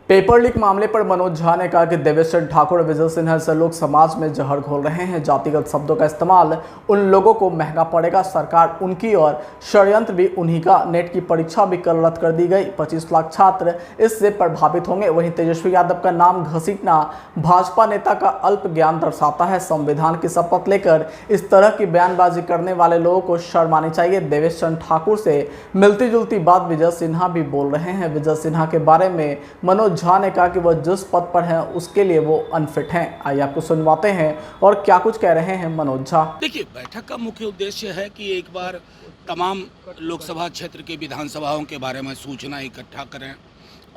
Paper leak मामले पर मनोज झा ने कहा कि देवेश चंद्र ठाकुर और विजय सिन्हा से लोग समाज में जहर घोल रहे हैं। जातिगत शब्दों का इस्तेमाल उन लोगों को महंगा पड़ेगा। सरकार उनकी और षड्यंत्र भी उन्हीं का। नेट की परीक्षा भी कल रद्द कर दी गई। 25 लाख छात्र इससे प्रभावित होंगे। वहीं तेजस्वी यादव का नाम घसीटना भाजपा नेता का अल्प ज्ञान दर्शाता है। संविधान की शपथ लेकर इस तरह की बयानबाजी करने वाले लोगों को शर्म आनी चाहिए। देवेश चंद्र ठाकुर से मिलती जुलती बात विजय सिन्हा भी बोल रहे हैं। विजय सिन्हा के बारे में मनोज झा ने कहा कि वह जिस पद पर हैं उसके लिए वो अनफिट हैं। आइए आपको सुनवाते हैं और क्या कुछ कह रहे हैं मनोज झा। देखिए, बैठक का मुख्य उद्देश्य है कि एक बार तमाम लोकसभा क्षेत्र के विधानसभाओं के बारे में सूचना इकट्ठा करें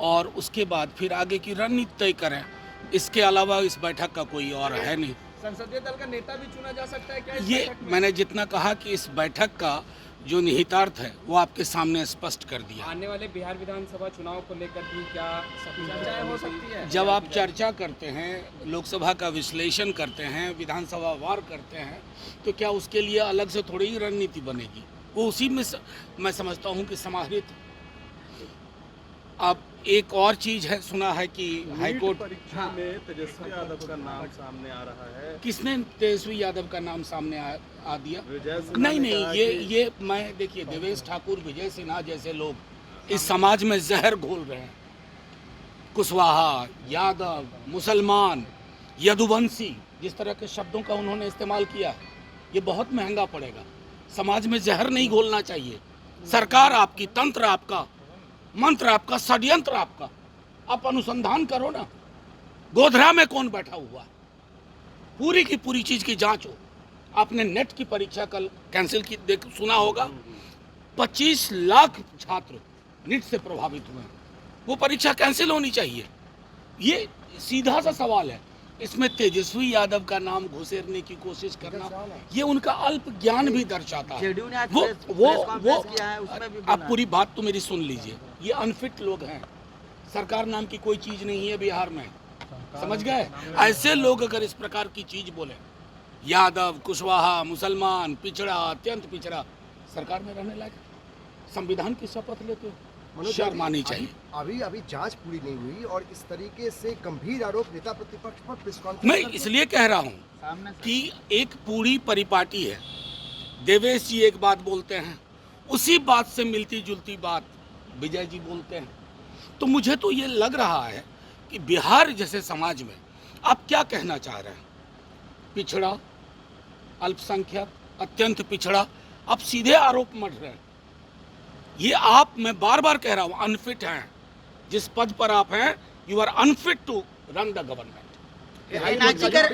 और उसके बाद फिर आगे की रणनीति तय करें। इसके अलावा इस बैठक का कोई और है नहीं। संसदीय दल का नेता भी चुना जा सकता है क्या? ये मैंने जितना कहा कि इस बैठक का जो निहितार्थ है वो आपके सामने स्पष्ट कर दिया। आने वाले बिहार विधानसभा चुनाव को लेकर भी क्या चर्चाएं हो सकती है? जब आप चर्चा करते हैं, लोकसभा का विश्लेषण करते हैं, विधानसभा वार करते हैं, तो क्या उसके लिए अलग से थोड़ी ही रणनीति बनेगी? वो उसी में मैं समझता हूँ कि समाहित। अब एक और चीज है, सुना है कि हाईकोर्ट परीक्षा में तेजस्वी यादव का नाम सामने आ रहा है। किसने तेजस्वी यादव का नाम सामने आ दिया? विजय सिन्हा नहीं, ये मैं देखिए, देवेश ठाकुर, विजय सिन्हा जैसे लोग इस समाज में जहर घोल रहे हैं। कुशवाहा, यादव, मुसलमान, यदुवंशी, जिस तरह के शब्दों का उन्होंने इस्तेमाल किया, ये बहुत महंगा पड़ेगा। समाज में जहर नहीं घोलना चाहिए। सरकार आपकी, तंत्र आपका, मंत्र आपका, षड्यंत्र आपका। आप अनुसंधान करो ना, गोधरा में कौन बैठा हुआ, पूरी की पूरी चीज की जांच हो। आपने नेट की परीक्षा कल कैंसिल की, सुना होगा। 25 लाख छात्र नीट से प्रभावित हुए हैं। वो परीक्षा कैंसिल होनी चाहिए। ये सीधा सा सवाल है। इसमें तेजस्वी यादव का नाम घुसेरने की कोशिश करना, ये उनका अल्प ज्ञान भी दर्शाता है। वो आप पूरी बात तो मेरी सुन लीजिए। ये अनफिट लोग हैं। सरकार नाम की कोई चीज नहीं है बिहार में, समझ गए? ऐसे लोग अगर इस प्रकार की चीज बोले, यादव, कुशवाहा, मुसलमान, पिछड़ा, अत्यंत पिछड़ा, सरकार में रहने लायक? संविधान की शपथ लेते हो, शर्म आनी चाहिए। अभी जांच पूरी नहीं हुई और इस तरीके से गंभीर आरोप नेता प्रतिपक्ष पर प्रेस कॉन्फ्रेंस। मैं इसलिए कह रहा हूं कि एक पूरी परिपाटी है। देवेश जी एक बात बोलते हैं, उसी बात से मिलती जुलती बात विजय जी बोलते हैं। तो मुझे तो ये लग रहा है कि बिहार जैसे समाज में आप क्या कहना चाह रहे हैं? पिछड़ा, अल्पसंख्यक, अत्यंत पिछड़ा, आप सीधे आरोप मढ़ रहे हैं। ये आप, मैं बार बार कह रहा हूं, अनफिट हैं। जिस पद पर आप हैं, you are unfit to run the government.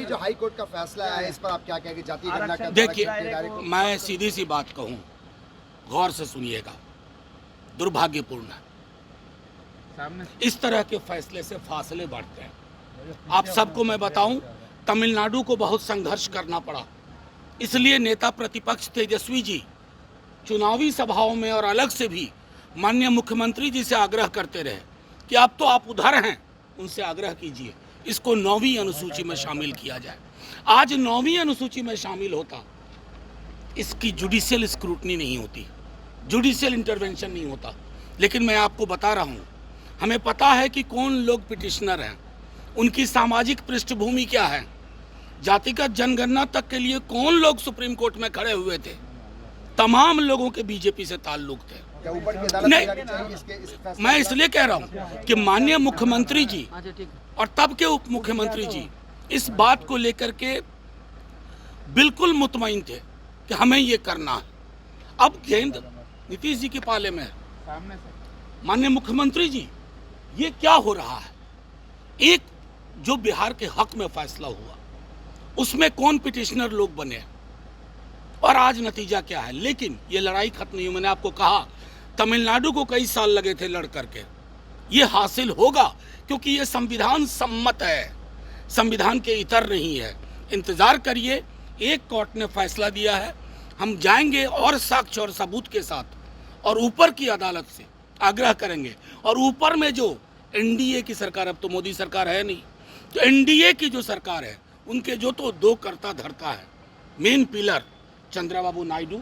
जो हाई कोर्ट का फैसला है, इस पर आप क्या कहेंगे? जाति गणना का देखिए, मैं सीधी सी बात कहूं, गौर से सुनिएगा, दुर्भाग्यपूर्ण है। इस तरह के फैसले से फासले बढ़ते हैं। आप सबको मैं बताऊं, तमिलनाडु को बहुत संघर्ष करना पड़ा। इसलिए नेता प्रतिपक्ष तेजस्वी जी चुनावी सभाओं में और अलग से भी माननीय मुख्यमंत्री जी से आग्रह करते रहे कि अब तो आप उधर हैं, उनसे आग्रह कीजिए इसको 9वीं अनुसूची में शामिल किया जाए। आज 9वीं अनुसूची में शामिल होता, इसकी जुडिशियल स्क्रूटनी नहीं होती, जुडिशियल इंटरवेंशन नहीं होता। लेकिन मैं आपको बता रहा हूँ, हमें पता है कि कौन लोग पिटिशनर हैं, उनकी सामाजिक पृष्ठभूमि क्या है, जातिगत जनगणना तक के लिए कौन लोग सुप्रीम कोर्ट में खड़े हुए थे। तमाम लोगों के बीजेपी से ताल्लुक थे। नहीं, मैं इसलिए कह रहा हूं कि माननीय मुख्यमंत्री जी और तब के उप मुख्यमंत्री जी इस बात को लेकर के बिल्कुल मुतमईन थे कि हमें ये करना है। अब गेंद नीतीश जी के पाले में है। माननीय मुख्यमंत्री जी, ये क्या हो रहा है? एक जो बिहार के हक में फैसला हुआ, उसमें कौन पिटिशनर लोग बने और आज नतीजा क्या है? लेकिन ये लड़ाई खत्म नहीं हुई। मैंने आपको कहा, तमिलनाडु को कई साल लगे थे लड़ करके। ये हासिल होगा क्योंकि ये संविधान सम्मत है, संविधान के इतर नहीं है। इंतजार करिए, एक कोर्ट ने फैसला दिया है, हम जाएंगे और साक्ष्य और सबूत के साथ और ऊपर की अदालत से आग्रह करेंगे। और ऊपर में जो एनडीए की सरकार, अब तो मोदी सरकार है नहीं, तो एनडीए की जो सरकार है, उनके जो तो दो कर्ता धर्ता है, मेन पिलर चंद्रबाबू नायडू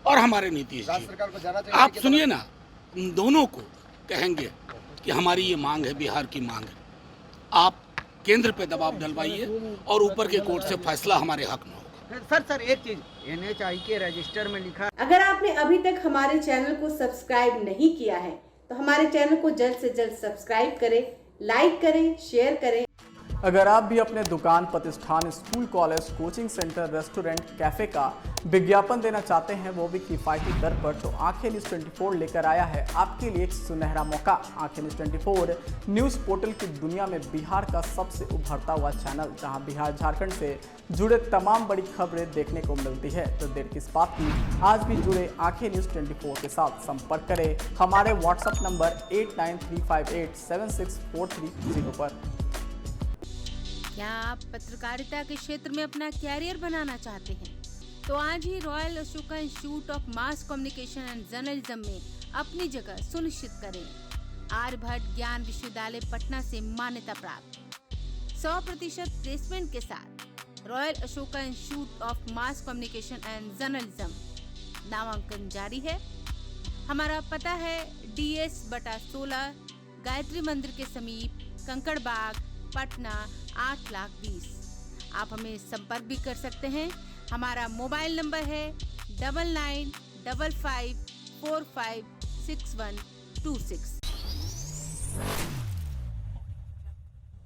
और हमारे नीतीश जी। आप सुनिए ना, उन दोनों को कहेंगे कि हमारी ये मांग है, बिहार की मांग है, आप केंद्र पे दबाव डलवाइए और ऊपर के कोर्ट से फैसला हमारे हक में होगा। सर एक चीज NHI के रजिस्टर में लिखा। अगर आपने अभी तक हमारे चैनल को सब्सक्राइब नहीं किया है तो हमारे चैनल को जल्द से जल्द सब्सक्राइब करें, लाइक करें, शेयर करें। अगर आप भी अपने दुकान, प्रतिष्ठान, school, college, coaching centre, restaurant, cafe का विज्ञापन देना चाहते हैं, वो भी किफ़ायती दर पर, तो आंखें न्यूज़ 24 लेकर आया है आपके लिए एक सुनहरा मौका। आंखें न्यूज़ 24 न्यूज़ पोर्टल की दुनिया में बिहार का सबसे उभरता हुआ चैनल, जहां बिहार झारखंड से जुड़े तमाम बड़ी खबरें देखने को मिलती है। तो देर किस बात की, आज भी जुड़े आंखें न्यूज़ 24 के साथ। संपर्क करें हमारे व्हाट्सएप नंबर 8935876430 पर। क्या आप पत्रकारिता के क्षेत्र में अपना कैरियर बनाना चाहते हैं? तो आज ही royal Ashoka institute of mass communication and journalism में अपनी जगह सुनिश्चित करें। आर्यभट्ट ज्ञान विश्वविद्यालय पटना से मान्यता प्राप्त 100% प्लेसमेंट के साथ royal Ashoka institute of mass communication and journalism नामांकन जारी है। हमारा पता है DS/16 गायत्री मंदिर के समीप, कंकड़ बाग, पटना 8,20,000। आप हमें संपर्क भी कर सकते हैं। हमारा मोबाइल नंबर है 9955456126।